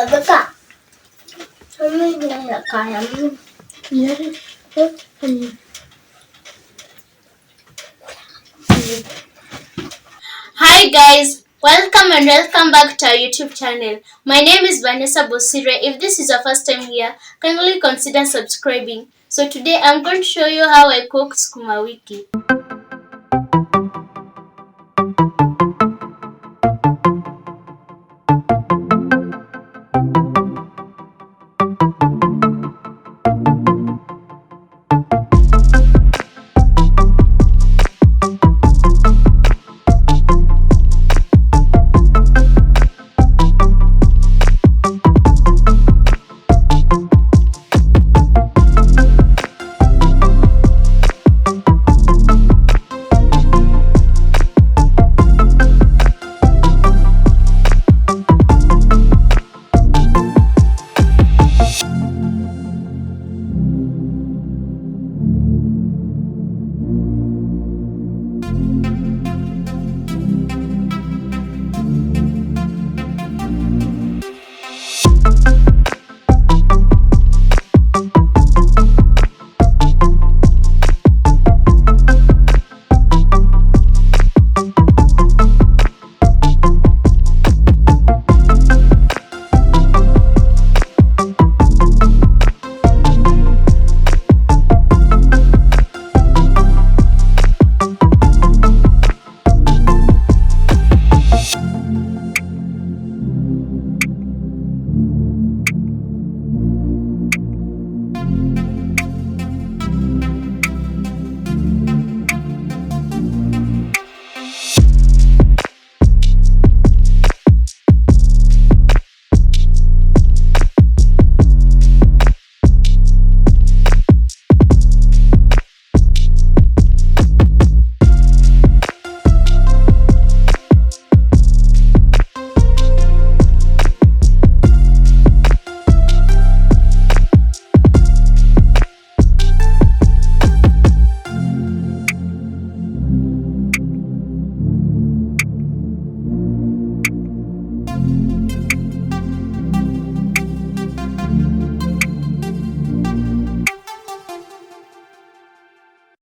Baka. Ano yung nakaya mo? Yan. Hi guys, welcome back to our YouTube channel. My name is Vanessa Bosire. If this is your first time here, kindly consider subscribing. So today I'm going to show you how I cook Sukuma Wiki.